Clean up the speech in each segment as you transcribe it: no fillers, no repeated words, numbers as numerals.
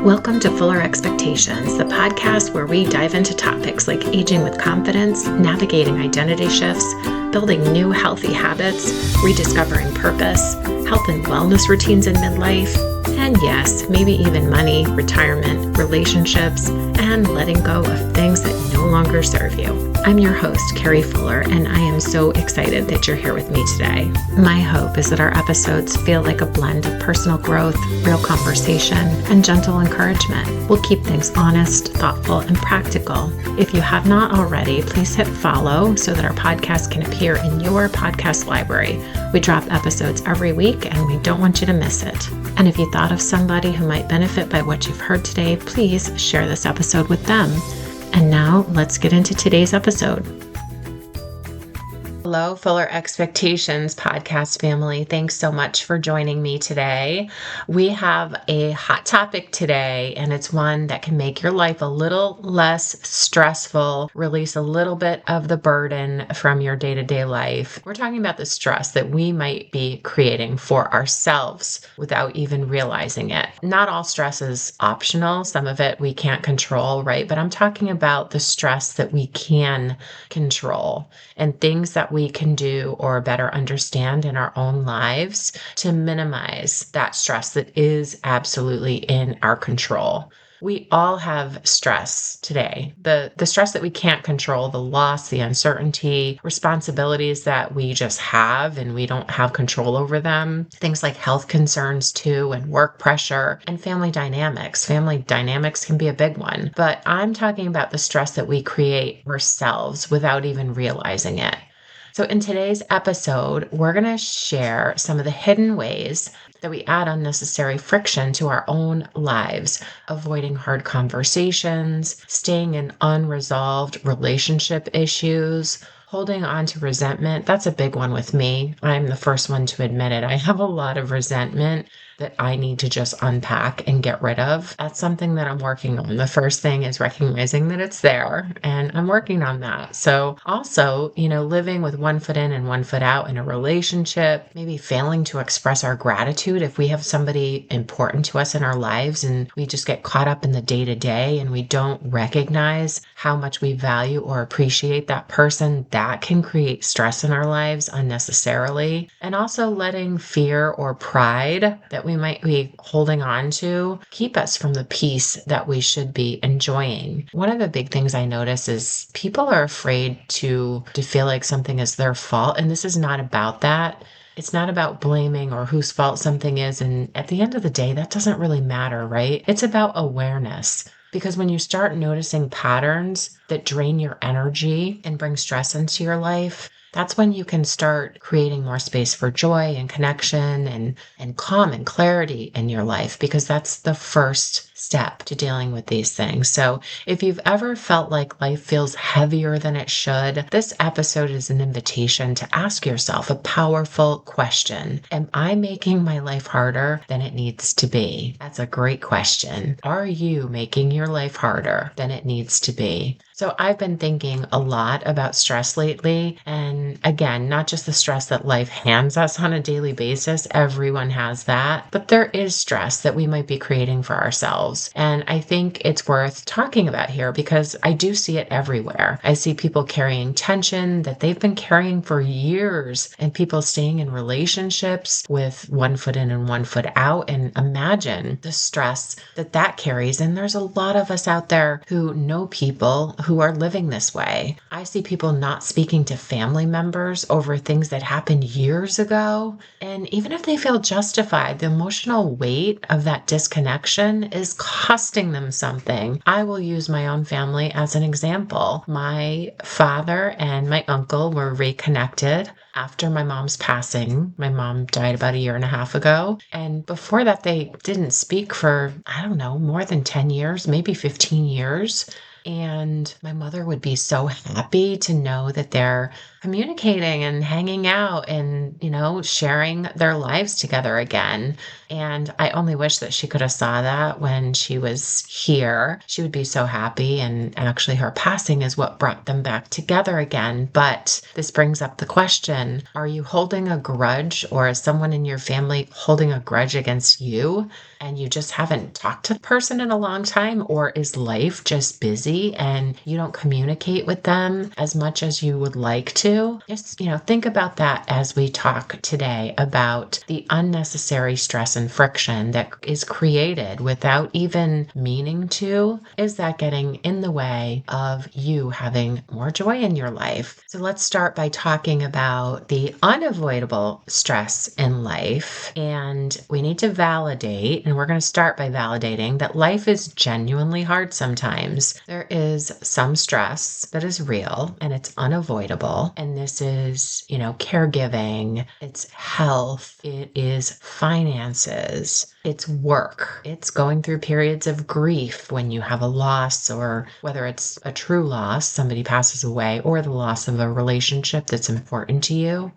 Welcome to Fuller Expectations, the podcast where we dive into topics like aging with confidence, navigating identity shifts, building new healthy habits, rediscovering purpose, health and wellness routines in midlife, and yes, maybe even money, retirement, relationships, and letting go of things that no longer serve you. I'm your host, Carrie Fuller, and I am so excited that you're here with me today. My hope is that our episodes feel like a blend of personal growth, real conversation, and gentle encouragement. We'll keep things honest, thoughtful, and practical. If you have not already, please hit follow so that our podcast can appear in your podcast library. We drop episodes every week, and we don't want you to miss it. And if you thought of somebody who might benefit by what you've heard today, please share this episode with them. And now let's get into today's episode. Hello, Fuller Expectations podcast family. Thanks so much for joining me today. We have a hot topic today, and it's one that can make your life a little less stressful, release a little bit of the burden from your day-to-day life. We're talking about the stress that we might be creating for ourselves without even realizing it. Not all stress is optional. Some of it we can't control, right? But I'm talking about the stress that we can control and things that we can do or better understand in our own lives to minimize that stress that is absolutely in our control. We all have stress today. The stress that we can't control, the loss, the uncertainty, responsibilities that we just have and we don't have control over them. Things like health concerns too, and work pressure and family dynamics. Family dynamics can be a big one, but I'm talking about the stress that we create ourselves without even realizing it. So in today's episode, we're going to share some of the hidden ways that we add unnecessary friction to our own lives, avoiding hard conversations, staying in unresolved relationship issues, holding on to resentment. That's a big one with me. I'm the first one to admit it. I have a lot of resentment that I need to just unpack and get rid of. That's something that I'm working on. The first thing is recognizing that it's there, and I'm working on that. So also, living with one foot in and one foot out in a relationship, maybe failing to express our gratitude if we have somebody important to us in our lives and we just get caught up in the day-to-day and we don't recognize how much we value or appreciate that person. That can create stress in our lives unnecessarily. And also letting fear or pride that we might be holding on to keep us from the peace that we should be enjoying. One of the big things I notice is people are afraid to feel like something is their fault. And this is not about that. It's not about blaming or whose fault something is. And at the end of the day, that doesn't really matter, right? It's about awareness. Because when you start noticing patterns that drain your energy and bring stress into your life, that's when you can start creating more space for joy and connection and calm and clarity in your life, because that's the first step to dealing with these things. So if you've ever felt like life feels heavier than it should, this episode is an invitation to ask yourself a powerful question. Am I making my life harder than it needs to be? That's a great question. Are you making your life harder than it needs to be? So I've been thinking a lot about stress lately. And again, not just the stress that life hands us on a daily basis. Everyone has that. But there is stress that we might be creating for ourselves. And I think it's worth talking about here because I do see it everywhere. I see people carrying tension that they've been carrying for years, and people staying in relationships with one foot in and one foot out. And imagine the stress that carries. And there's a lot of us out there who know people who are living this way. I see people not speaking to family members over things that happened years ago. And even if they feel justified, the emotional weight of that disconnection is costing them something. I will use my own family as an example. My father and my uncle were reconnected after my mom's passing. My mom died about 1.5 years ago. And before that, they didn't speak for, more than 10 years, maybe 15 years. And my mother would be so happy to know that they're communicating and hanging out and, sharing their lives together again. And I only wish that she could have saw that when she was here. She would be so happy. And actually her passing is what brought them back together again. But this brings up the question, are you holding a grudge, or is someone in your family holding a grudge against you? And you just haven't talked to the person in a long time, or is life just busy and you don't communicate with them as much as you would like to? Just, think about that as we talk today about the unnecessary stress and friction that is created without even meaning to. Is that getting in the way of you having more joy in your life? So let's start by talking about the unavoidable stress in life. And we need to validate, and we're going to start by validating that life is genuinely hard sometimes. There is some stress that is real and it's unavoidable. And this is, caregiving, it's health, it is finances, it's work, it's going through periods of grief when you have a loss, or whether it's a true loss, somebody passes away, or the loss of a relationship that's important to you.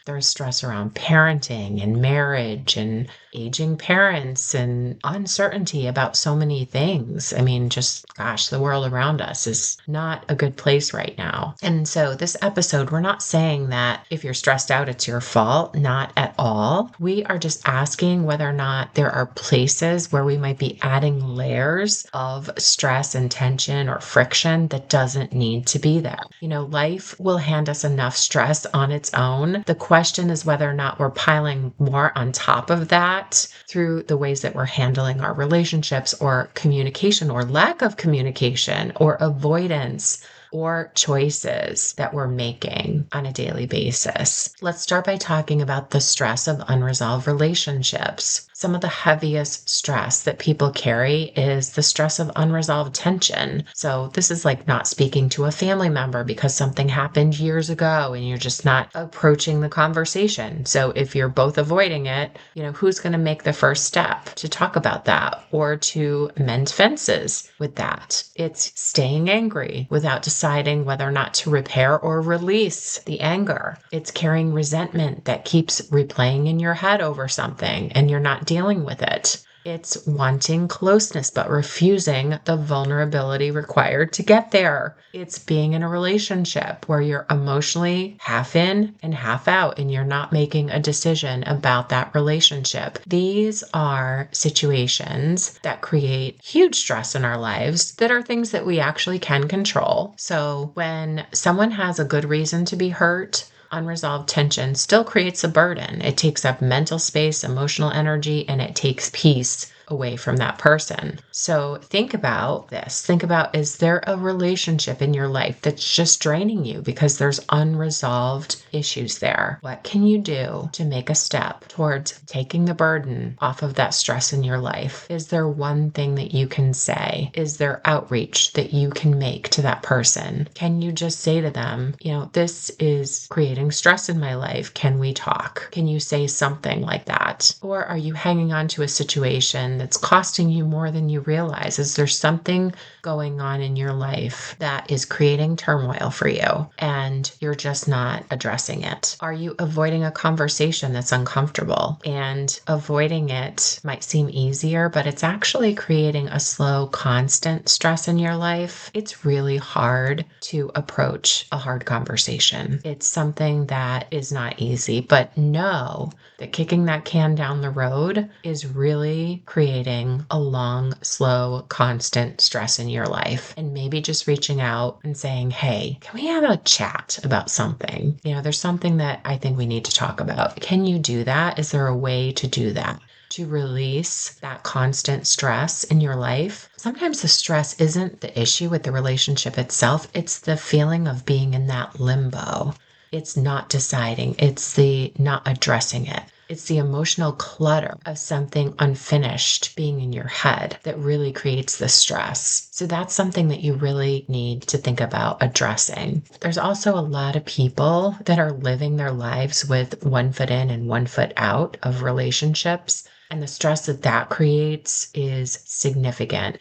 There's stress around parenting and marriage and aging parents and uncertainty about so many things. I mean, the world around us is not a good place right now. And so this episode, we're not saying that if you're stressed out, it's your fault. Not at all. We are just asking whether or not there are places where we might be adding layers of stress and tension or friction that doesn't need to be there. Life will hand us enough stress on its own. The question is whether or not we're piling more on top of that through the ways that we're handling our relationships, or communication, or lack of communication, or avoidance, or choices that we're making on a daily basis. Let's start by talking about the stress of unresolved relationships. Some of the heaviest stress that people carry is the stress of unresolved tension. So this is like not speaking to a family member because something happened years ago and you're just not approaching the conversation. So if you're both avoiding it, who's going to make the first step to talk about that or to mend fences with that? It's staying angry without deciding whether or not to repair or release the anger. It's carrying resentment that keeps replaying in your head over something and you're not dealing with it. It's wanting closeness but refusing the vulnerability required to get there. It's being in a relationship where you're emotionally half in and half out and you're not making a decision about that relationship. These are situations that create huge stress in our lives that are things that we actually can control. So when someone has a good reason to be hurt, unresolved tension still creates a burden. It takes up mental space, emotional energy, and it takes peace away from that person. So think about this. Think about, is there a relationship in your life that's just draining you because there's unresolved issues there? What can you do to make a step towards taking the burden off of that stress in your life? Is there one thing that you can say? Is there outreach that you can make to that person? Can you just say to them, this is creating stress in my life. Can we talk? Can you say something like that? Or are you hanging on to a situation that's costing you more than you realize? Is there something going on in your life that is creating turmoil for you and you're just not addressing it? Are you avoiding a conversation that's uncomfortable? And avoiding it might seem easier, but it's actually creating a slow, constant stress in your life. It's really hard to approach a hard conversation. It's something that is not easy, but know that kicking that can down the road is really creating a long, slow, constant stress in your life. And maybe just reaching out and saying, hey, can we have a chat about something? There's something that I think we need to talk about. Can you do that? Is there a way to do that? To release that constant stress in your life. Sometimes the stress isn't the issue with the relationship itself. It's the feeling of being in that limbo. It's not deciding. It's the not addressing it. It's the emotional clutter of something unfinished being in your head that really creates the stress. So that's something that you really need to think about addressing. There's also a lot of people that are living their lives with one foot in and one foot out of relationships. And the stress that that creates is significant.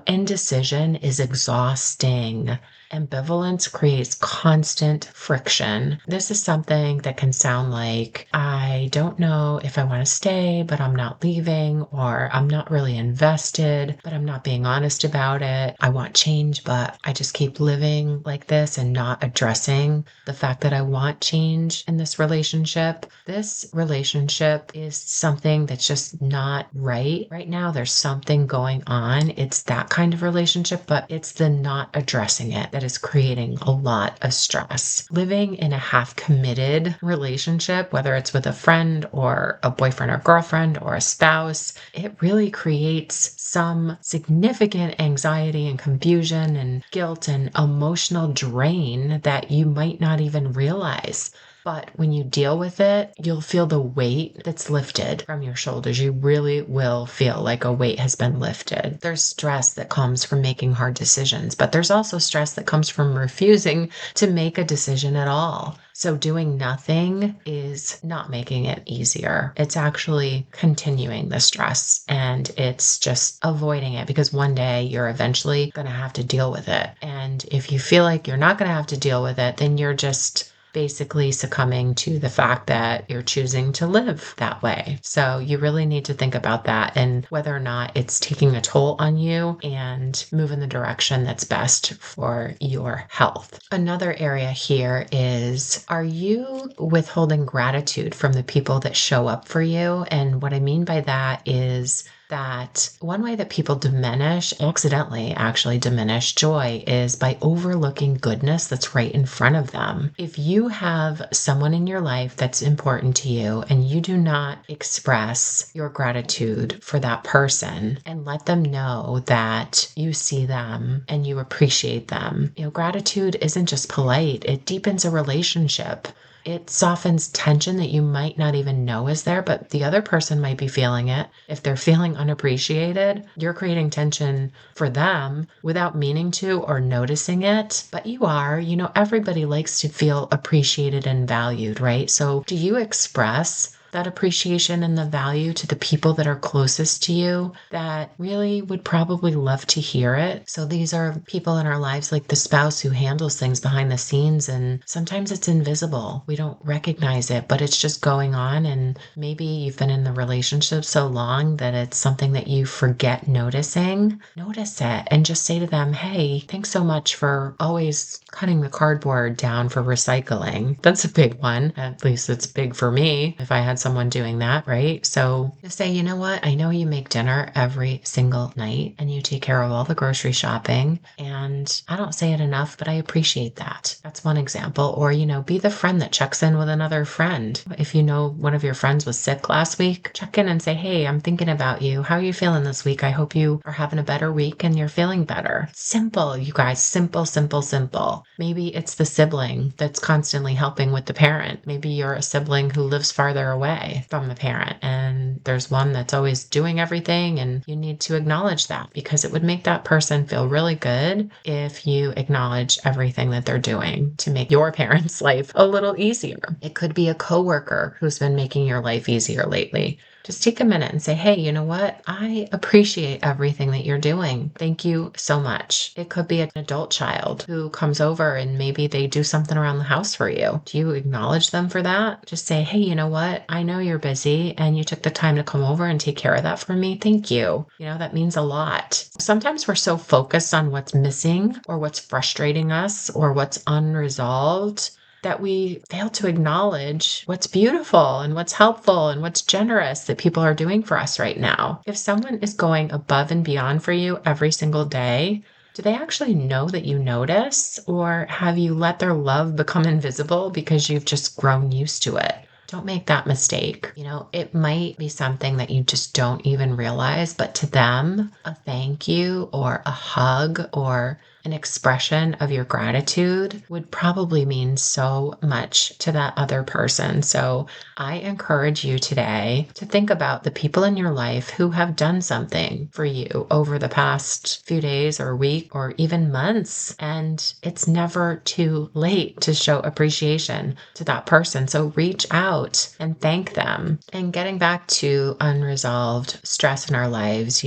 Indecision is exhausting. Ambivalence creates constant friction. This is something that can sound like, I don't know if I want to stay, but I'm not leaving, or I'm not really invested, but I'm not being honest about it. I want change, but I just keep living like this and not addressing the fact that I want change in this relationship. This relationship is something that's just not right. Right now, there's something going on. It's that kind of relationship, but it's the not addressing it that is creating a lot of stress. Living in a half committed relationship, whether it's with a friend or a boyfriend or girlfriend or a spouse, it really creates some significant anxiety and confusion and guilt and emotional drain that you might not even realize. But when you deal with it, you'll feel the weight that's lifted from your shoulders. You really will feel like a weight has been lifted. There's stress that comes from making hard decisions, but there's also stress that comes from refusing to make a decision at all. So doing nothing is not making it easier. It's actually continuing the stress, and it's just avoiding it, because one day you're eventually going to have to deal with it. And if you feel like you're not going to have to deal with it, then you're just basically succumbing to the fact that you're choosing to live that way. So you really need to think about that and whether or not it's taking a toll on you, and move in the direction that's best for your health. Another area here is, are you withholding gratitude from the people that show up for you? And what I mean by that is that one way that people accidentally actually diminish joy, is by overlooking goodness that's right in front of them. If you have someone in your life that's important to you and you do not express your gratitude for that person and let them know that you see them and you appreciate them, gratitude isn't just polite, it deepens a relationship. It softens tension that you might not even know is there, but the other person might be feeling it. If they're feeling unappreciated, you're creating tension for them without meaning to or noticing it, but you are. Everybody likes to feel appreciated and valued, right? So do you express that appreciation and the value to the people that are closest to you that really would probably love to hear it? So these are people in our lives, like the spouse who handles things behind the scenes, and sometimes it's invisible. We don't recognize it, but it's just going on. And maybe you've been in the relationship so long that it's something that you forget noticing. Notice it and just say to them, hey, thanks so much for always cutting the cardboard down for recycling. That's a big one. At least it's big for me if I had someone doing that, right? So just say, you know what? I know you make dinner every single night and you take care of all the grocery shopping. And I don't say it enough, but I appreciate that. That's one example. Or, be the friend that checks in with another friend. If you know one of your friends was sick last week, check in and say, hey, I'm thinking about you. How are you feeling this week? I hope you are having a better week and you're feeling better. Simple, you guys. Simple, simple, simple. Maybe it's the sibling that's constantly helping with the parent. Maybe you're a sibling who lives farther away from the parent, and there's one that's always doing everything, and you need to acknowledge that, because it would make that person feel really good if you acknowledge everything that they're doing to make your parent's life a little easier. It could be a coworker who's been making your life easier lately. Just take a minute and say, hey, you know what? I appreciate everything that you're doing. Thank you so much. It could be an adult child who comes over and maybe they do something around the house for you. Do you acknowledge them for that? Just say, hey, you know what? I know you're busy and you took the time to come over and take care of that for me. Thank you. That means a lot. Sometimes we're so focused on what's missing or what's frustrating us or what's unresolved that we fail to acknowledge what's beautiful and what's helpful and what's generous that people are doing for us right now. If someone is going above and beyond for you every single day, do they actually know that you notice, or have you let their love become invisible because you've just grown used to it? Don't make that mistake. It might be something that you just don't even realize, but to them, a thank you or a hug or an expression of your gratitude would probably mean so much to that other person. So I encourage you today to think about the people in your life who have done something for you over the past few days or week or even months. And it's never too late to show appreciation to that person. So reach out and thank them. And getting back to unresolved stress in our lives,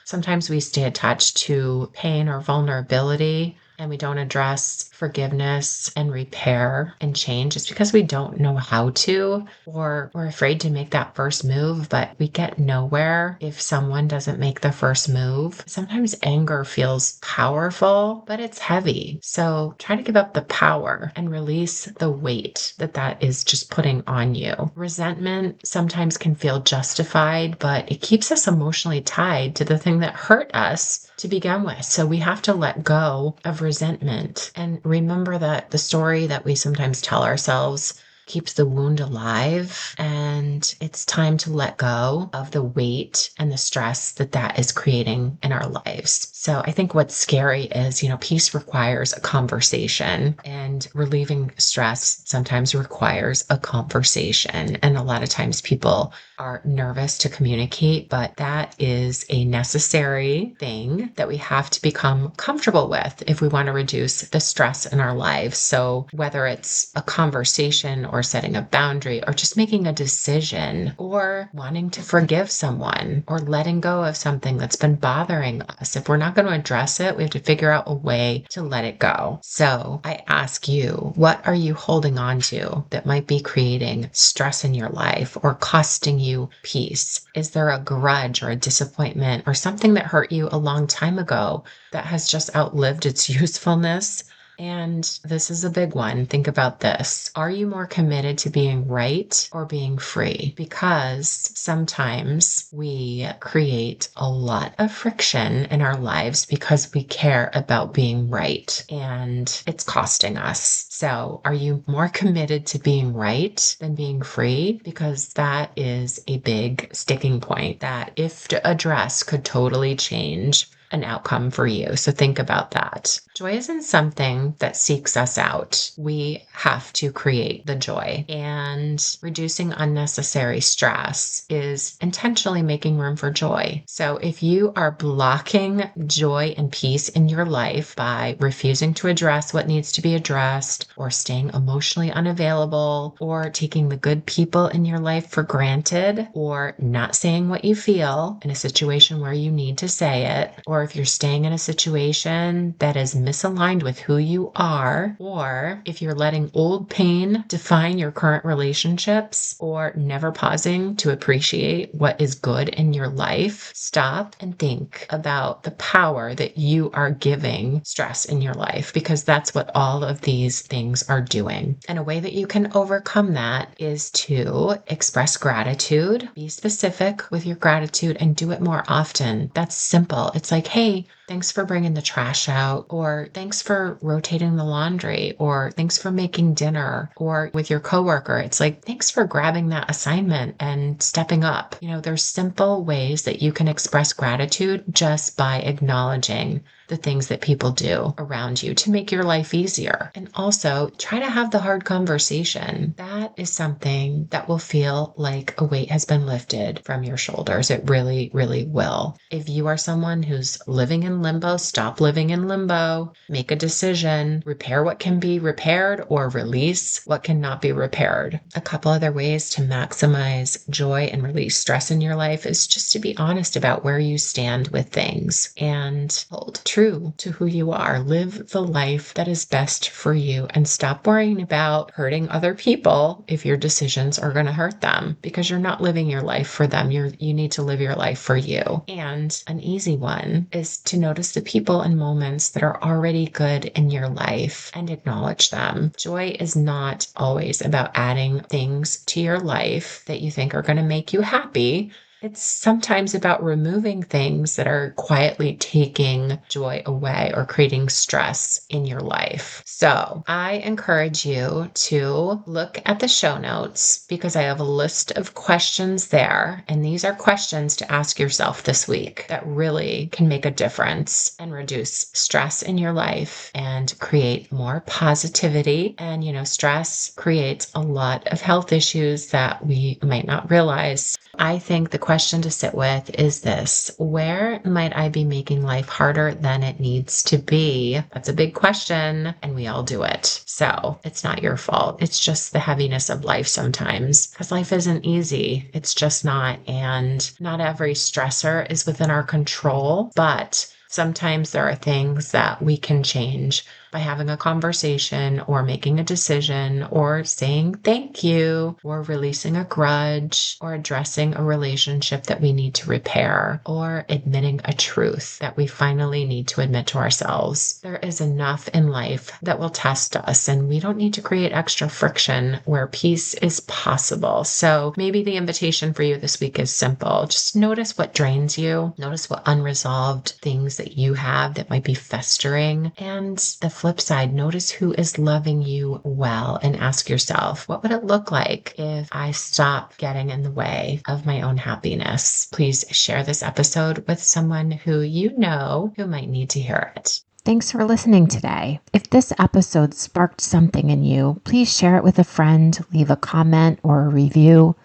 sometimes we stay attached to pain or vulnerability and we don't address forgiveness and repair and change. It's because we don't know how to, or we're afraid to make that first move, but we get nowhere if someone doesn't make the first move. Sometimes anger feels powerful, but it's heavy. So try to give up the power and release the weight that is just putting on you. Resentment sometimes can feel justified, but it keeps us emotionally tied to the thing that hurt us to begin with. So we have to let go of resentment and remember that the story that we sometimes tell ourselves keeps the wound alive, and it's time to let go of the weight and the stress that is creating in our lives. So I think what's scary is, peace requires a conversation, and relieving stress sometimes requires a conversation. And a lot of times people are nervous to communicate, but that is a necessary thing that we have to become comfortable with if we want to reduce the stress in our lives. So whether it's a conversation or setting a boundary or just making a decision or wanting to forgive someone or letting go of something that's been bothering us, if we're not going to address it, we have to figure out a way to let it go. So I ask you, what are you holding on to that might be creating stress in your life or costing you peace? Is there a grudge or a disappointment or something that hurt you a long time ago that has just outlived its usefulness? And this is a big one. Think about this. Are you more committed to being right or being free? Because sometimes we create a lot of friction in our lives because we care about being right, and it's costing us. So are you more committed to being right than being free? Because that is a big sticking point that, if addressed, could totally change an outcome for you. So think about that. Joy isn't something that seeks us out. We have to create the joy. And reducing unnecessary stress is intentionally making room for joy. So if you are blocking joy and peace in your life by refusing to address what needs to be addressed, or staying emotionally unavailable, or taking the good people in your life for granted, or not saying what you feel in a situation where you need to say it, or if you're staying in a situation that is misaligned with who you are, or if you're letting old pain define your current relationships, or never pausing to appreciate what is good in your life, stop and think about the power that you are giving stress in your life, because that's what all of these things are doing. And a way that you can overcome that is to express gratitude, be specific with your gratitude, and do it more often. That's simple. It's like, hey, thanks for bringing the trash out, or thanks for rotating the laundry, or thanks for making dinner, or with your coworker, it's like, thanks for grabbing that assignment and stepping up. There's simple ways that you can express gratitude just by acknowledging the things that people do around you to make your life easier. And also try to have the hard conversation. That is something that will feel like a weight has been lifted from your shoulders. It really, really will. If you are someone who's living in limbo, stop living in limbo, make a decision, repair what can be repaired, or release what cannot be repaired. A couple other ways to maximize joy and release stress in your life is just to be honest about where you stand with things and hold true to who you are. Live the life that is best for you and stop worrying about hurting other people if your decisions are going to hurt them, because you're not living your life for them. You need to live your life for you. And an easy one is to notice the people and moments that are already good in your life and acknowledge them. Joy is not always about adding things to your life that you think are going to make you happy. It's sometimes about removing things that are quietly taking joy away or creating stress in your life. So I encourage you to look at the show notes because I have a list of questions there. And these are questions to ask yourself this week that really can make a difference and reduce stress in your life and create more positivity. And, stress creates a lot of health issues that we might not realize. I think the question to sit with is this: where might I be making life harder than it needs to be? That's a big question, and we all do it. So it's not your fault. It's just the heaviness of life sometimes, because life isn't easy. It's just not. And not every stressor is within our control, but sometimes there are things that we can change by having a conversation or making a decision or saying thank you or releasing a grudge or addressing a relationship that we need to repair or admitting a truth that we finally need to admit to ourselves. There is enough in life that will test us, and we don't need to create extra friction where peace is possible. So maybe the invitation for you this week is simple. Just notice what drains you. Notice what unresolved things that you have that might be festering. And the flip side, notice who is loving you well and ask yourself, what would it look like if I stop getting in the way of my own happiness? Please share this episode with someone who you know who might need to hear it. Thanks for listening today. If this episode sparked something in you, please share it with a friend, leave a comment or a review,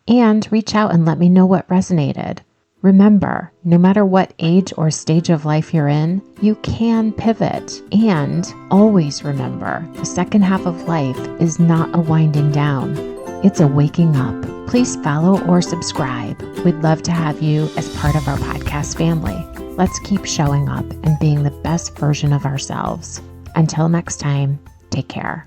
and reach out and let me know what resonated. Remember, no matter what age or stage of life you're in, you can pivot. And always remember, the second half of life is not a winding down. It's a waking up. Please follow or subscribe. We'd love to have you as part of our podcast family. Let's keep showing up and being the best version of ourselves. Until next time, take care.